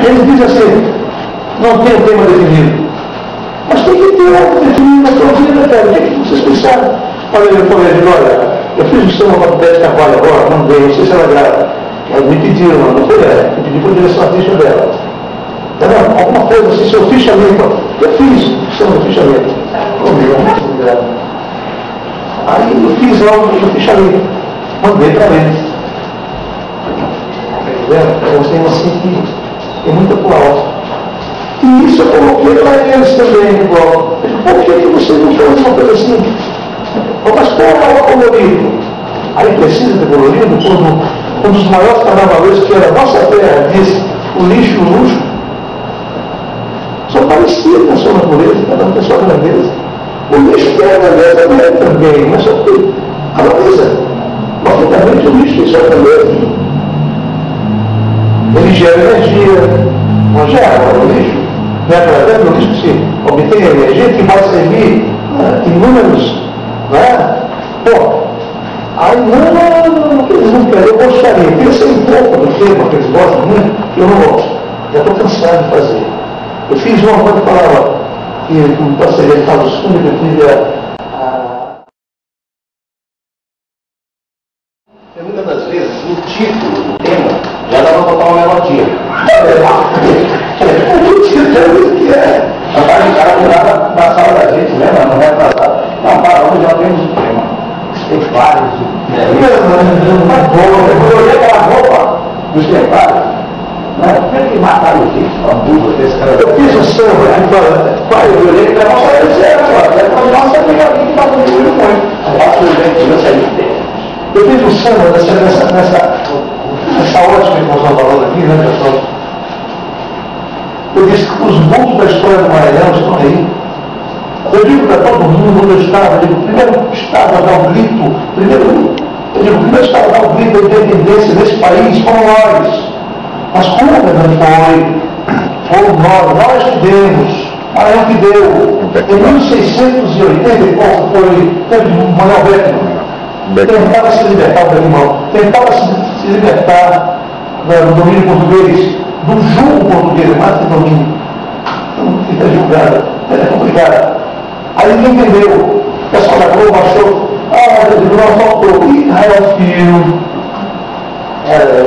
Ele diz assim, não tem o tema definido. Mas tem que ter algo definido na tua vida, cara. O que é que vocês pensaram? Olha, olha, eu fiz um sistema para 10 trabalho agora, não dei, não sei se ela grava. Elas me pediram, não foi ela, me pediu para a direção artística dela. Entendeu? Alguma coisa assim, seu fichamento. Eu fiz o sistema de fichamento. Aí eu fiz algo no fichamento. Mandei para eles. Eu gostei assim que tem muita palavra. E isso eu coloquei para eles também, igual. Por que você não faz uma coisa assim? Mas qual é o colorido? Aí precisa ter colorido quando um dos maiores carnavalescos que era a nossa terra disse o lixo e o luxo são parecidos na sua natureza, cada um tem sua grandeza. O lixo tem a grandeza dele também, mas só que a grandeza. Logicamente o lixo tem sua grandeza. Ele gera energia, não gera o lixo. Não é através do lixo que se obtém energia que vai servir inúmeros, não é? Pô, aí não, eles não querem, eu gostaria, pensa um pouco do tema que eles gostam muito, que eu não gosto. Já estou cansado de fazer. Eu fiz uma coisa que falava que com parceria de Carlos Cunha, que eu tive muitas das vezes, no título do tema, já dá para botar uma melodia. O título que é. O cara virava na sala da gente, lembra? Não é atrasado. Não, para onde já temos um tema. Tem vários. Eu olhei aquela roupa dos templários. Como é que mataram o gente? Eu fiz o samba, eu olhei para nós, nossa amiga que está comigo muito. Eu fiz o samba nessa ótica que nós estamos falando aqui, né, pessoal? Eu disse que os mundos da história do Maranhão estão aí. Eu digo para todo mundo onde eu estava, eu digo, primeiro estava a dar um grito, primeiro estava a dar um grito da independência desse país, foram nós. Mas como não foram nós que demos, Maranhão que deu. Em 1680 e pouco teve Manuel Beckmann, tentava se libertar do animal, tentava se libertar do domínio português, do julgo português, mais que domínio. Então, fica julgado, é complicado. Aí ninguém entendeu. O pessoal da Globo achou, não faltou. E Israel Filho,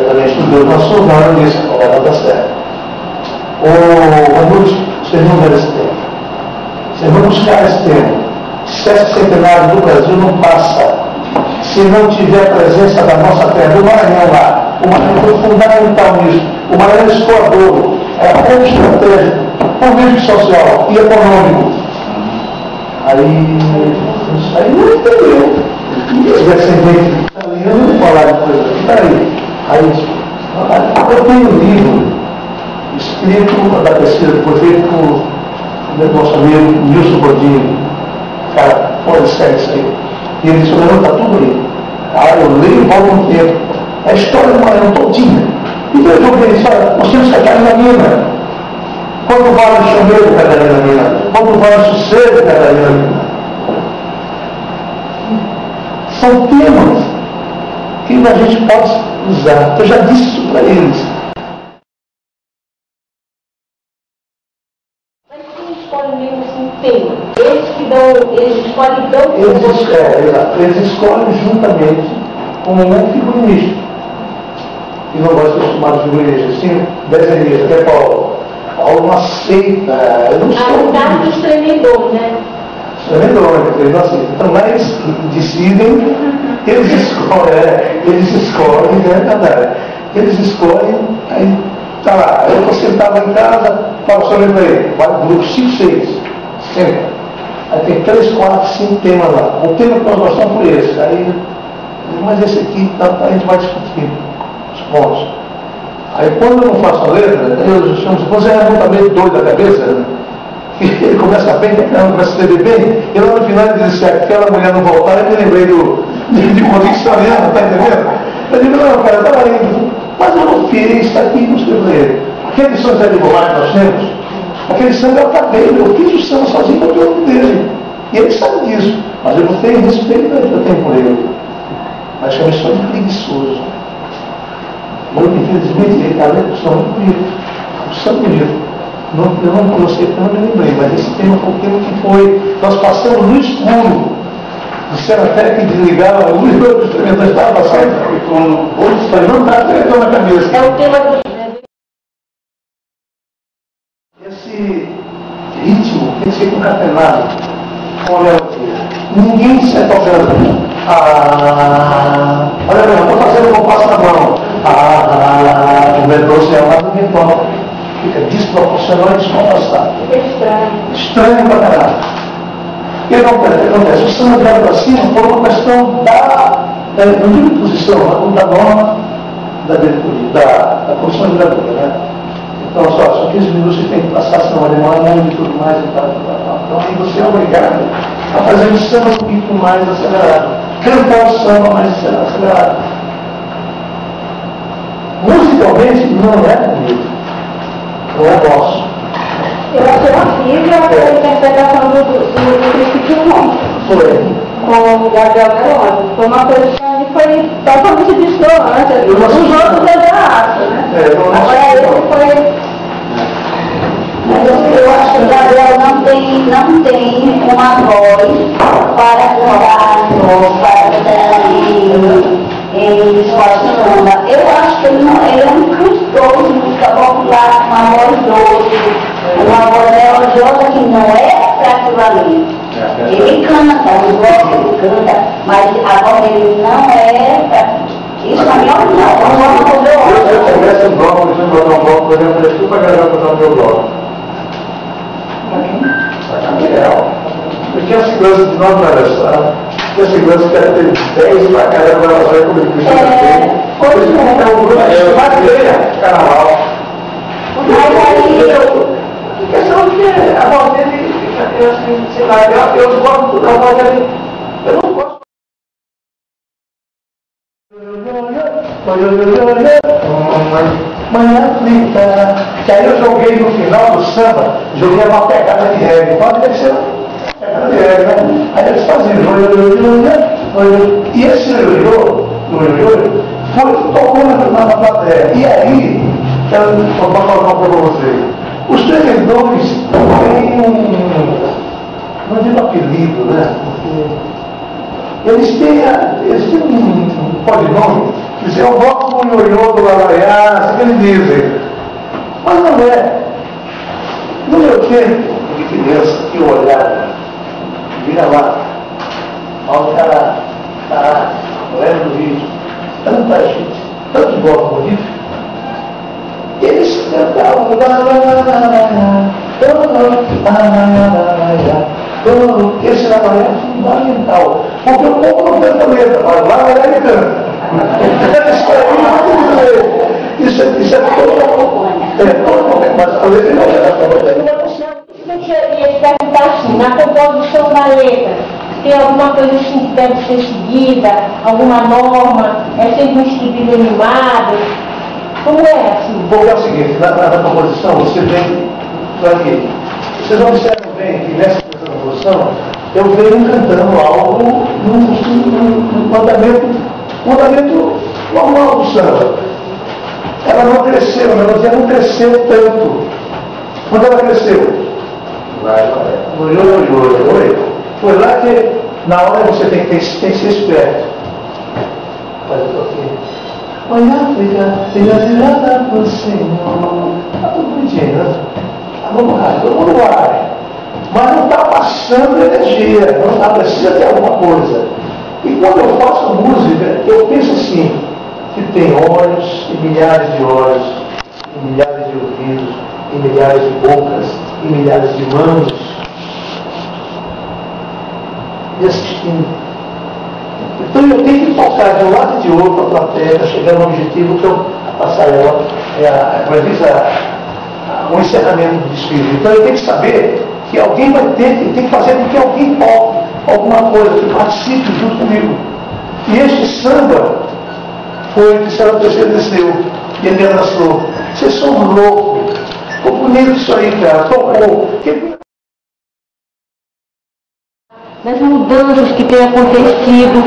também estudou no assunto, não disse, não está certo. Vocês não deram esse tempo. Vocês vão buscar esse tempo. Sexcentenário do Brasil não passa se não tiver a presença da nossa terra, do Maranhão lá. O Maranhão foi fundamental nisso. O Maranhão é escoador, é ponto estratégico, político, social e econômico. Aí não entendeu. E os descendentes italianos não falaram de coisa aqui. Aí eu tenho um livro escrito da pesquisa que foi feito por nosso amigo Nilson Godinho. Cara, pode ser isso aí. E ele disse, está tudo aí. Eu leio e volto no tempo. É a história do Maranhão todinha. Então eu digo eles, nós temos Catarina Mina. Quanto vale o chumeiro, Catarina Mina? Quanto vale o sossego, Catarina Mina? São temas que a gente pode usar. Eu já disse isso para eles. Mas quem escolhe mesmo assim tema? Eles escolhem Eles escolhem juntamente com um figurinista. Que não gosta de chamar de figurinista, assim, desenhista, que é Paulo. Paulo não aceita. Eu não sou. O caso dos treinadores, né? Eles não aceitam. Então lá eles decidem, eles escolhem, é verdade. Eles escolhem, aí tá lá. Aí eu sentava em casa, falo só para ele, vai no grupo 5, 6. Senta. Aí tem 3, 4, 5 temas lá. O tema que nós gostamos foi esse. Aí, mas esse aqui, a gente vai discutir os pontos. Aí quando eu não faço a letra, eu chamo de você é muito meio doido da cabeça, né? Ele começa bem, começa a escrever bem, e lá no final ele diz, se aquela mulher não voltar, eu me lembrei de conviccionismo, está entendendo? Eu digo, não, cara, estava indo, mas eu não fiz, está aqui, não escrevo ele. Aquele samba de borracha que nós temos, aquele samba eu acabei, eu fiz o samba sozinho para o outro dele. E ele sabe disso, mas eu não tenho respeito que eu tenho por ele. Mas chama de preguiçoso. Muito infelizmente, ele está lendo, são muito bonito. samba bonito. Eu não gostei, eu não me lembrei, mas esse tema foi o tema que foi. Nós passamos no escuro. Disseram até que desligaram a luz, o instrumentador estava passando com outros, mas não estava direto na cabeça. É o tema do. Esse ritmo tem que ser concatenado com a melodia. Ninguém sai tocando. Olha, eu estou fazendo um compasso na mão. O medroso é lá, ninguém toca. Fica desproporcional e descompassado. É estranho. Estranho pra caralho. O que acontece? O samba virado para cima por uma questão não digo posição, mas da norma da diretoria, da comissão de diretoria, né? Então, só 15 minutos você tem que passar, senão vai demorar muito e tudo mais e tal. Então, aí você é obrigado a fazer um samba um pouquinho mais acelerado. Cantar o samba mais acelerado. Musicalmente, não é bonito. Não é nosso. Eu achei horrível a interpretação do Principio Monte. Foi. Com o Gabriel Veloso. Foi uma coisa que foi totalmente dissonante. Os outros eu já acho, né? Agora ele foi. Mas eu acho que o Gabriel não tem uma voz para cantar para cantar em escola de samba. Eu acho que ele é um cantor de música popular, com uma voz doce, uma voz melodiosa que não é para aquilo ali. Ele canta, os blocos ele canta, mas a voz dele não é para. Isso na minha opinião. Eu começo um bloco, por exemplo, por exemplo, eu para gravar o meu bloco. Porque a segurança de nós não era só. Porque a segurança que era ter 10 para caramba, ela vai comigo. Pois não, é um grupo de madeira, carnaval. Mas aí A questão é que a voz dele, eu acho que, sei lá, eu gosto da voz dele. Eu não gosto. Manhã frita. Que aí eu joguei no final do samba, joguei uma pegada de reggae. Pode ser uma pegada de reggae, né? Aí eles faziam e esse ioiô tocou na plateia. E aí, eu vou falar para vocês. Os tremendões têm não digo apelido, né? Eles têm um codinome, que dizer, eu gosto do ioiô do Lalaiá, assim que eles dizem. Mas não é. No meu tempo de criança, que eu olhava, vira lá, olha o cara, lembra do vídeo, tanta gente, tanto bloco bonito, e eles cantavam, esse trabalho é fundamental, porque o povo não canta letra, mas lá ele canta. Isso é todo mas a letra não Eu queria perguntar assim, na composição da letra, tem alguma coisa assim que deve ser seguida, alguma norma, é sempre um estribilho animado? Como é assim? Bom, é o seguinte, na composição você vem aqui. Vocês observam bem que nessa composição eu venho cantando algo num mandamento normal do samba. Ela não cresceu, a melodia não cresceu tanto. Quando ela cresceu? Foi lá que na hora você tem que ser esperto. Faz o toque. Olha a África, filha virada pro Senhor. Está tudo bonitinho, né? Vamos lá, todo mundo vai. Mas não está passando energia, não precisa ter alguma coisa. E quando eu faço música, eu penso assim, que tem olhos e milhares de olhos, e milhares de ouvidos, e milhares de bocas, e milhares de mãos, e assistindo. Então eu tenho que tocar de um lado e de outro a plateia para chegar no objetivo que eu passar ela, o encerramento do desfile. Então eu tenho que saber que alguém vai ter que fazer com que alguém toque alguma coisa, que participe junto comigo. E este samba foi que Sara Terceira desceu, e ele abraçou. Vocês são loucos. Ficou bonito isso aí, cara. Tocou. Das mudanças que têm acontecido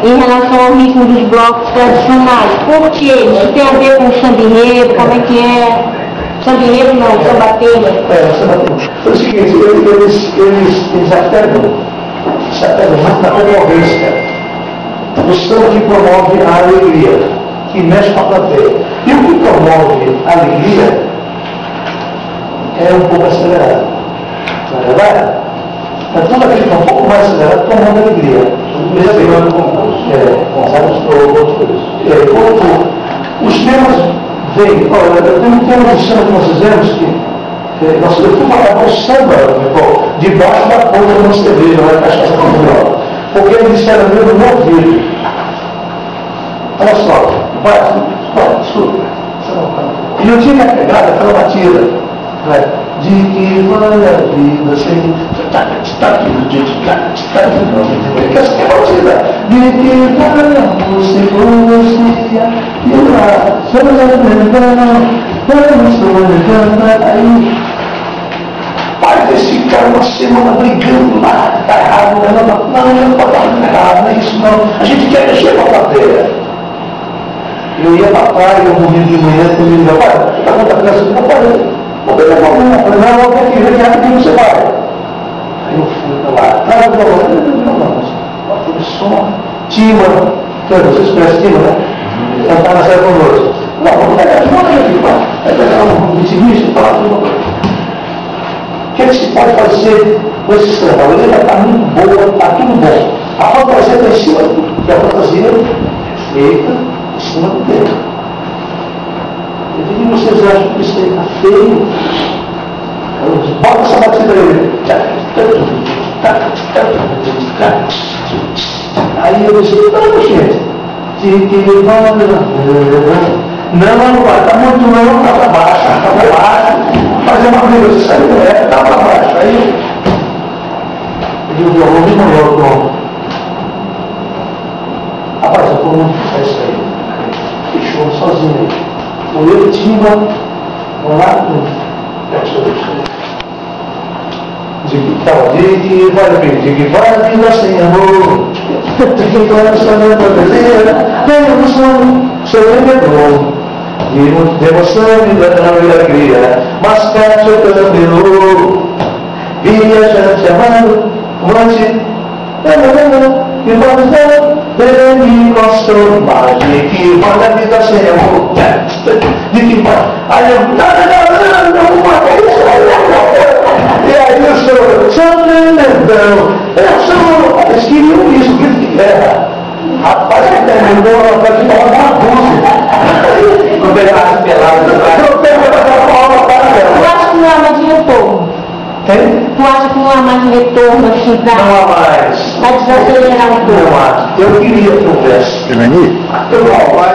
em relação ao ritmo dos blocos tradicionais. Por quê? Isso tem a ver com o samba enredo? Como é que é? Samba enredo não, samba tema. Samba tema. Foi o seguinte, eles apegam muito na comovência. O samba que promove a alegria, que mexe com a plateia. E o que promove a alegria é um pouco acelerado. Não é verdade? Mas tudo aquilo que é um pouco mais acelerado promove a alegria. Os temas vêm. Olha, tem um tema de samba que nós fizemos que eu fui falar o samba debaixo da ponta da nossa cerveja, lá na cachaça cultural. Porque eles disseram mesmo no ouvido. Olha só, vai, escuta. E eu tinha que pegar aquela batida. De que vai a vida sem. Que essa é a batida. De que vai você e lá, aí. Pai, esse cara uma semana brigando lá, tá errado, não pode estar errado, não é isso não. A gente quer mexer com a plateia. Eu ia para a praia, eu morri de manhã, eu me dizia, pai, você está com a criança? Não pode. Não tem problema. Eu falei, não, eu tenho que ver que rapidinho você vai. Aí eu fui para lá. Não, aquele som. Tima, vocês conhecem Tima, né? Ela está na série conosco. Não, vamos pegar de novo aqui, pai. Vai pegar um vitimista e falar tudo. O que se pode fazer com esse samba? A orelha está muito boa, está tudo bom. A fantasia está em cima do tudo, porque a fantasia é feita em cima do tempo. O que vocês acham que isso aí está feio? Bota essa batida aí. Aí eu disse, não, gente. Não vai, está muito não, está para baixo. Fazer uma briga, você sabe como é, está para baixo. Aí eu digo, eu vou diminuir o tom. Rapaz, eu estou muito para isso aí. Fechou sozinho aí. O eu tinha um lado, de que vai a vida sem amor, de que vai a sua brasileira, vem a emoção, seu vendedor, e muita devoção me dando alegria, mas perto eu também viajante amado, onde e vamos ver, me gostou mais de que vai a vida sem amor, de que vai, aí eu, não, e aí eu sou tremendão, eles queriam isso, grito de guerra. Rapaz, é tremendão, vai te dar uma bagunça. Não pegasse pelado, não pegasse uma para ela. Tu acha que não há mais retorno? Tem? Tu acha que não há mais retorno assim pra... Não há mais. Vai desacelerar um pouco? Não há. Eu queria que houvesse. Tem mania? Eu não vai.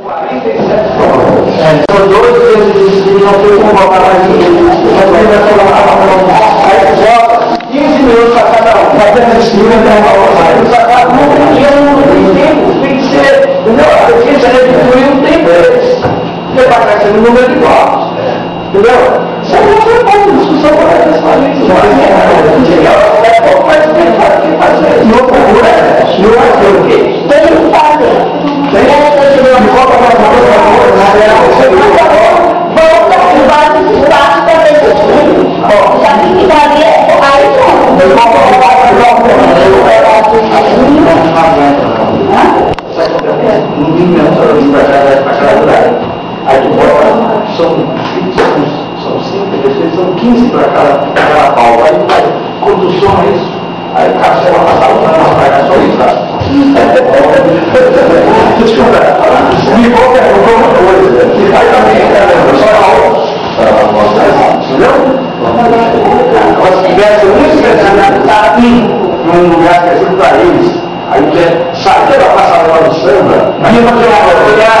47 dólares. São 12 vezes e não tem como botar mais dinheiro. Mas aí vai colocar aí bota 15 minutos para cada um. Vai ter esse livro até uma hora. Aí você acaba não tem tempo. Tem que ser. Entendeu? A pesquisa é de não tem vezes. Você vai ficar sendo número de blocos. Entendeu? Você não tem ponto de discussão com essa história. Entendeu? É pouco, mas tem que fazer. Não procura. Não vai ter o quê? Tem que fazer. Me conta mais uma coisa. Volta em vários espaços também do time. Já tem que fazer aí Não tem menos para cada lugar. Aí tu bota, são 5 pessoas, são 15 para cada pau. Aí faz condução a isso. Aí o cara chega a passar o ano, vai só isso. Desculpa, me conta alguma coisa. Aí também, entendeu? Agora, se tivesse um especialista num lugar específico para eles, aí você sabe da passada lá do samba, aí você vai olhar,